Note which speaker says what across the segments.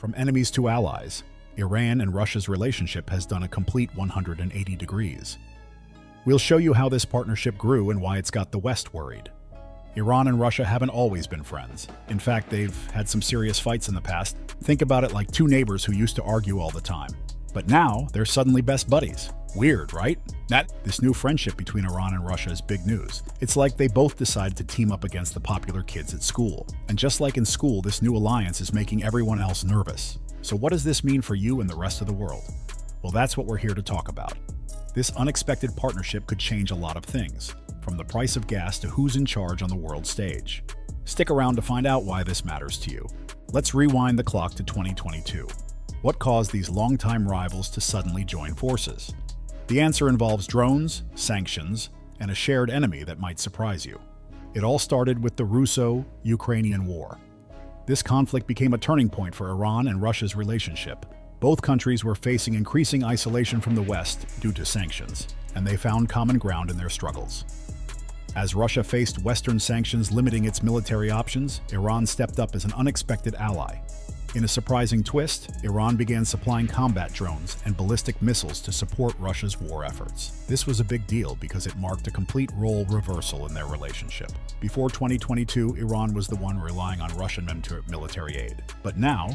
Speaker 1: From enemies to allies, Iran and Russia's relationship has done a complete 180 degrees. We'll show you how this partnership grew and why it's got the West worried. Iran and Russia haven't always been friends. In fact, they've had some serious fights in the past. Think about it like two neighbors who used to argue all the time. But now, they're suddenly best buddies. Weird, right? This new friendship between Iran and Russia is big news. It's like they both decided to team up against the popular kids at school. And just like in school, this new alliance is making everyone else nervous. So what does this mean for you and the rest of the world? Well, that's what we're here to talk about. This unexpected partnership could change a lot of things, from the price of gas to who's in charge on the world stage. Stick around to find out why this matters to you. Let's rewind the clock to 2022. What caused these longtime rivals to suddenly join forces? The answer involves drones, sanctions, and a shared enemy that might surprise you. It all started with the Russo-Ukrainian War. This conflict became a turning point for Iran and Russia's relationship. Both countries were facing increasing isolation from the West due to sanctions, and they found common ground in their struggles. As Russia faced Western sanctions limiting its military options, Iran stepped up as an unexpected ally. In a surprising twist, Iran began supplying combat drones and ballistic missiles to support Russia's war efforts. This was a big deal because it marked a complete role reversal in their relationship. Before 2022, Iran was the one relying on Russian military aid. But now,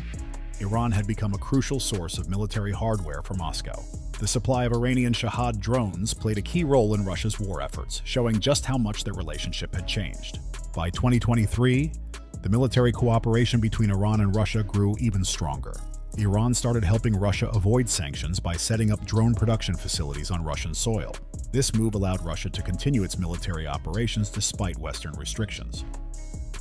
Speaker 1: Iran had become a crucial source of military hardware for Moscow. The supply of Iranian Shahed drones played a key role in Russia's war efforts, showing just how much their relationship had changed. By 2023, the military cooperation between Iran and Russia grew even stronger. Iran started helping Russia avoid sanctions by setting up drone production facilities on Russian soil. This move allowed Russia to continue its military operations despite Western restrictions.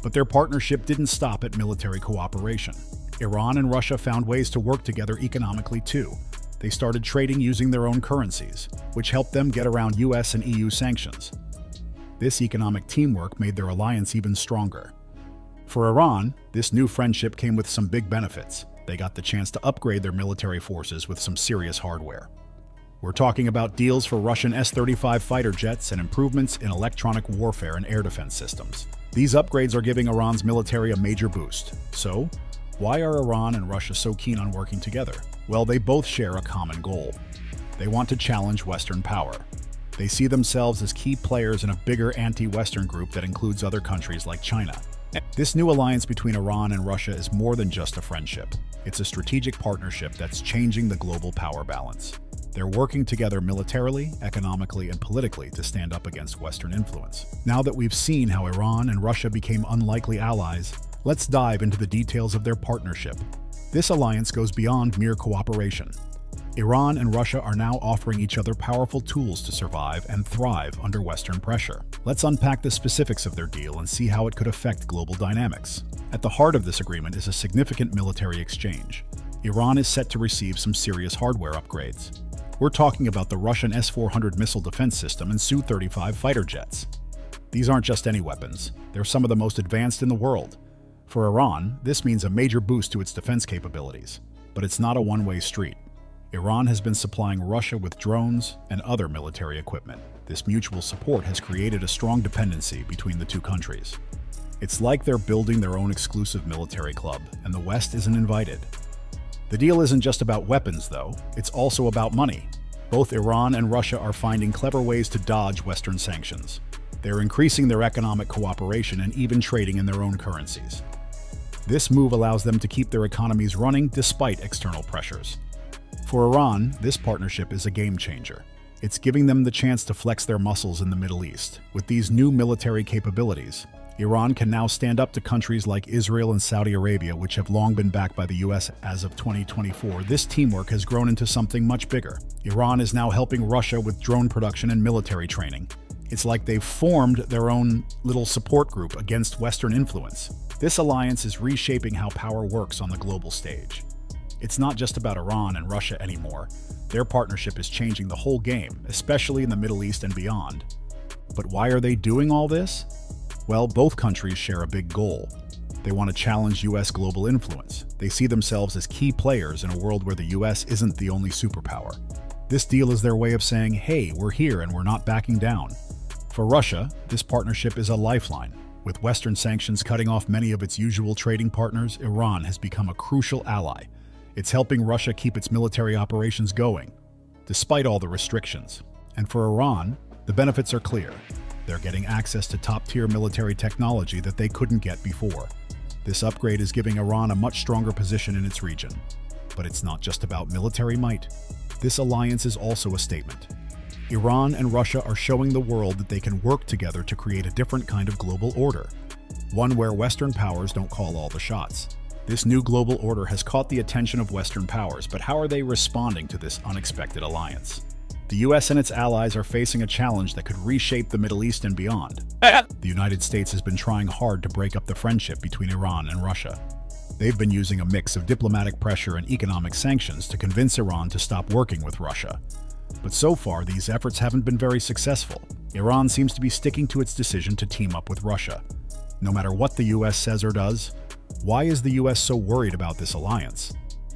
Speaker 1: But their partnership didn't stop at military cooperation. Iran and Russia found ways to work together economically too. They started trading using their own currencies, which helped them get around US and EU sanctions. This economic teamwork made their alliance even stronger. For Iran, this new friendship came with some big benefits. They got the chance to upgrade their military forces with some serious hardware. We're talking about deals for Russian S-35 fighter jets and improvements in electronic warfare and air defense systems. These upgrades are giving Iran's military a major boost. So, why are Iran and Russia so keen on working together? Well, they both share a common goal. They want to challenge Western power. They see themselves as key players in a bigger anti-Western group that includes other countries like China. This new alliance between Iran and Russia is more than just a friendship. It's a strategic partnership that's changing the global power balance. They're working together militarily, economically, and politically to stand up against Western influence. Now that we've seen how Iran and Russia became unlikely allies, let's dive into the details of their partnership. This alliance goes beyond mere cooperation. Iran and Russia are now offering each other powerful tools to survive and thrive under Western pressure. Let's unpack the specifics of their deal and see how it could affect global dynamics. At the heart of this agreement is a significant military exchange. Iran is set to receive some serious hardware upgrades. We're talking about the Russian S-400 missile defense system and Su-35 fighter jets. These aren't just any weapons. They're some of the most advanced in the world. For Iran, this means a major boost to its defense capabilities. But it's not a one-way street. Iran has been supplying Russia with drones and other military equipment. This mutual support has created a strong dependency between the two countries. It's like they're building their own exclusive military club, and the West isn't invited. The deal isn't just about weapons, though. It's also about money. Both Iran and Russia are finding clever ways to dodge Western sanctions. They're increasing their economic cooperation and even trading in their own currencies. This move allows them to keep their economies running despite external pressures. For Iran, this partnership is a game changer. It's giving them the chance to flex their muscles in the Middle East. With these new military capabilities, Iran can now stand up to countries like Israel and Saudi Arabia, which have long been backed by the US. As of 2024, this teamwork has grown into something much bigger. Iran is now helping Russia with drone production and military training. It's like they've formed their own little support group against Western influence. This alliance is reshaping how power works on the global stage. It's not just about Iran and Russia anymore. Their partnership is changing the whole game, especially in the Middle East and beyond. But why are they doing all this? Well, both countries share a big goal. They want to challenge US global influence. They see themselves as key players in a world where the US isn't the only superpower. This deal is their way of saying, hey, we're here and we're not backing down. For Russia, this partnership is a lifeline. With Western sanctions cutting off many of its usual trading partners, Iran has become a crucial ally. It's helping Russia keep its military operations going, despite all the restrictions. And for Iran, the benefits are clear. They're getting access to top-tier military technology that they couldn't get before. This upgrade is giving Iran a much stronger position in its region. But it's not just about military might. This alliance is also a statement. Iran and Russia are showing the world that they can work together to create a different kind of global order, one where Western powers don't call all the shots. This new global order has caught the attention of Western powers, but how are they responding to this unexpected alliance? The US and its allies are facing a challenge that could reshape the Middle East and beyond. The United States has been trying hard to break up the friendship between Iran and Russia. They've been using a mix of diplomatic pressure and economic sanctions to convince Iran to stop working with Russia. But so far, these efforts haven't been very successful. Iran seems to be sticking to its decision to team up with Russia. No matter what the US says or does, why is the US so worried about this alliance?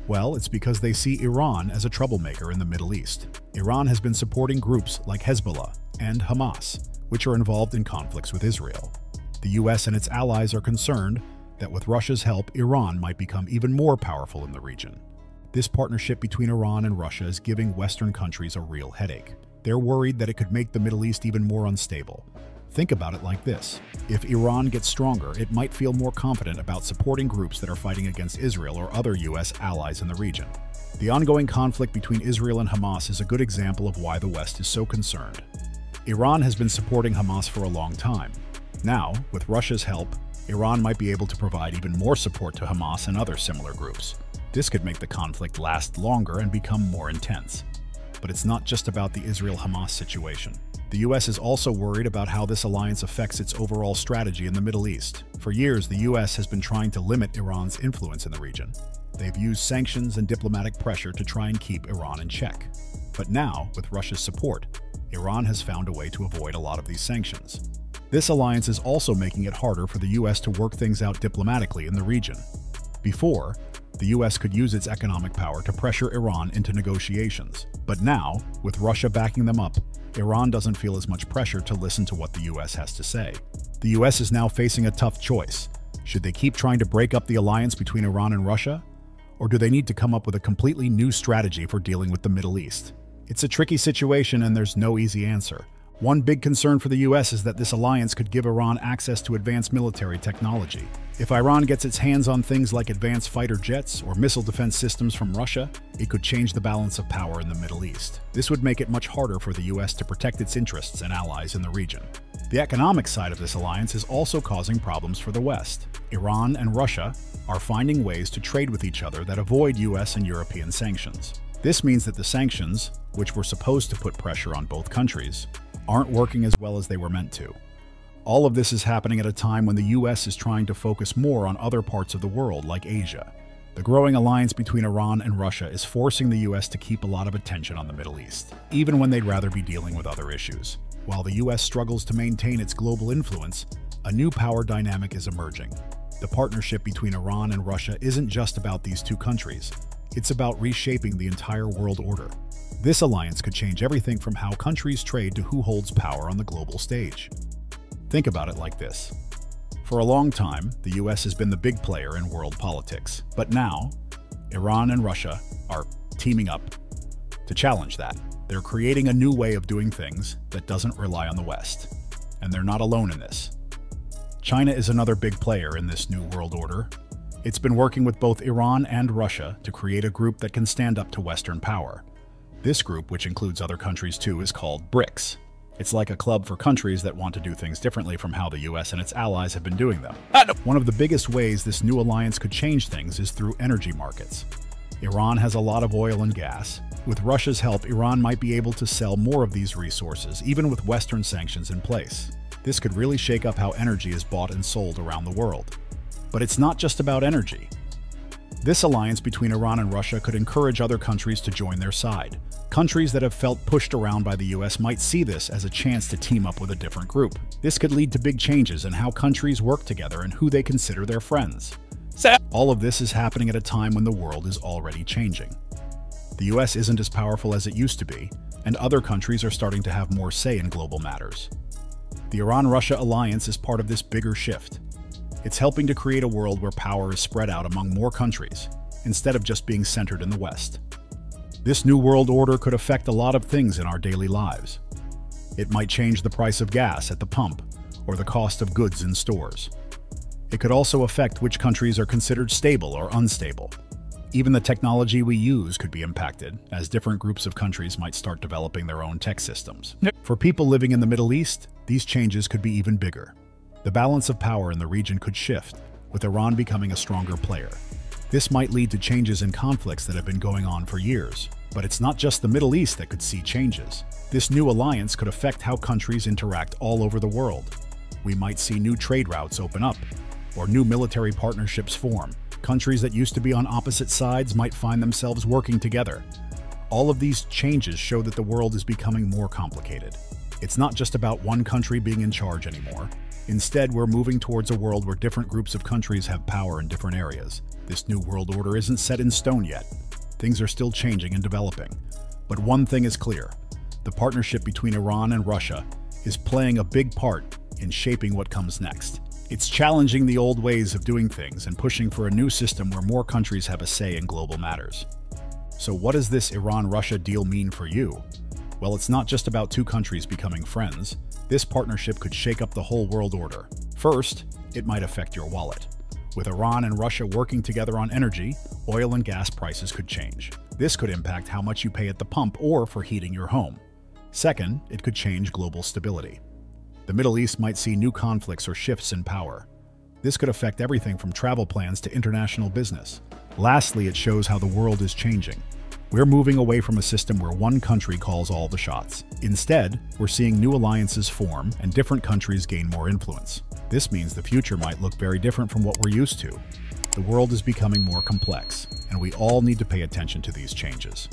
Speaker 1: Well, it's because they see Iran as a troublemaker in the Middle East. Iran has been supporting groups like Hezbollah and Hamas, which are involved in conflicts with Israel. The US and its allies are concerned that with Russia's help, Iran might become even more powerful in the region. This partnership between Iran and Russia is giving Western countries a real headache. They're worried that it could make the Middle East even more unstable. Think about it like this. If Iran gets stronger, it might feel more confident about supporting groups that are fighting against Israel or other US allies in the region. The ongoing conflict between Israel and Hamas is a good example of why the West is so concerned. Iran has been supporting Hamas for a long time. Now, with Russia's help, Iran might be able to provide even more support to Hamas and other similar groups. This could make the conflict last longer and become more intense. But it's not just about the Israel-Hamas situation. The US is also worried about how this alliance affects its overall strategy in the Middle East. For years, the US has been trying to limit Iran's influence in the region. They've used sanctions and diplomatic pressure to try and keep Iran in check. But now, with Russia's support, Iran has found a way to avoid a lot of these sanctions. This alliance is also making it harder for the US to work things out diplomatically in the region. Before, the US could use its economic power to pressure Iran into negotiations. But now, with Russia backing them up, Iran doesn't feel as much pressure to listen to what the US has to say. The US is now facing a tough choice. Should they keep trying to break up the alliance between Iran and Russia? Or do they need to come up with a completely new strategy for dealing with the Middle East? It's a tricky situation and there's no easy answer. One big concern for the US is that this alliance could give Iran access to advanced military technology. If Iran gets its hands on things like advanced fighter jets or missile defense systems from Russia, it could change the balance of power in the Middle East. This would make it much harder for the US to protect its interests and allies in the region. The economic side of this alliance is also causing problems for the West. Iran and Russia are finding ways to trade with each other that avoid US and European sanctions. This means that the sanctions, which were supposed to put pressure on both countries, aren't working as well as they were meant to. All of this is happening at a time when the US is trying to focus more on other parts of the world, like Asia. The growing alliance between Iran and Russia is forcing the US to keep a lot of attention on the Middle East, even when they'd rather be dealing with other issues. While the US struggles to maintain its global influence, a new power dynamic is emerging. The partnership between Iran and Russia isn't just about these two countries. It's about reshaping the entire world order. This alliance could change everything from how countries trade to who holds power on the global stage. Think about it like this. For a long time, the US has been the big player in world politics. But now, Iran and Russia are teaming up to challenge that. They're creating a new way of doing things that doesn't rely on the West. And they're not alone in this. China is another big player in this new world order. It's been working with both Iran and Russia to create a group that can stand up to Western power. This group, which includes other countries too, is called BRICS. It's like a club for countries that want to do things differently from how the US and its allies have been doing them. One of the biggest ways this new alliance could change things is through energy markets. Iran has a lot of oil and gas. With Russia's help, Iran might be able to sell more of these resources, even with Western sanctions in place. This could really shake up how energy is bought and sold around the world. But it's not just about energy. This alliance between Iran and Russia could encourage other countries to join their side. Countries that have felt pushed around by the US might see this as a chance to team up with a different group. This could lead to big changes in how countries work together and who they consider their friends. All of this is happening at a time when the world is already changing. The US isn't as powerful as it used to be, and other countries are starting to have more say in global matters. The Iran-Russia alliance is part of this bigger shift. It's helping to create a world where power is spread out among more countries. instead of just being centered in the West. This new world order could affect a lot of things in our daily lives. It might change the price of gas at the pump or the cost of goods in stores. It could also affect which countries are considered stable or unstable. Even the technology we use could be impacted, as different groups of countries might start developing their own tech systems. For people living in the Middle East, these changes could be even bigger. The balance of power in the region could shift, with Iran becoming a stronger player. This might lead to changes in conflicts that have been going on for years. But it's not just the Middle East that could see changes. This new alliance could affect how countries interact all over the world. We might see new trade routes open up, or new military partnerships form. Countries that used to be on opposite sides might find themselves working together. All of these changes show that the world is becoming more complicated. It's not just about one country being in charge anymore. Instead, we're moving towards a world where different groups of countries have power in different areas. This new world order isn't set in stone yet. Things are still changing and developing. But one thing is clear. The partnership between Iran and Russia is playing a big part in shaping what comes next. It's challenging the old ways of doing things and pushing for a new system where more countries have a say in global matters. So what does this Iran-Russia deal mean for you? Well, it's not just about two countries becoming friends. This partnership could shake up the whole world order. First, it might affect your wallet. With Iran and Russia working together on energy, oil and gas prices could change. This could impact how much you pay at the pump or for heating your home. Second, it could change global stability. The Middle East might see new conflicts or shifts in power. This could affect everything from travel plans to international business. Lastly, it shows how the world is changing. We're moving away from a system where one country calls all the shots. Instead, we're seeing new alliances form and different countries gain more influence. This means the future might look very different from what we're used to. The world is becoming more complex, and we all need to pay attention to these changes.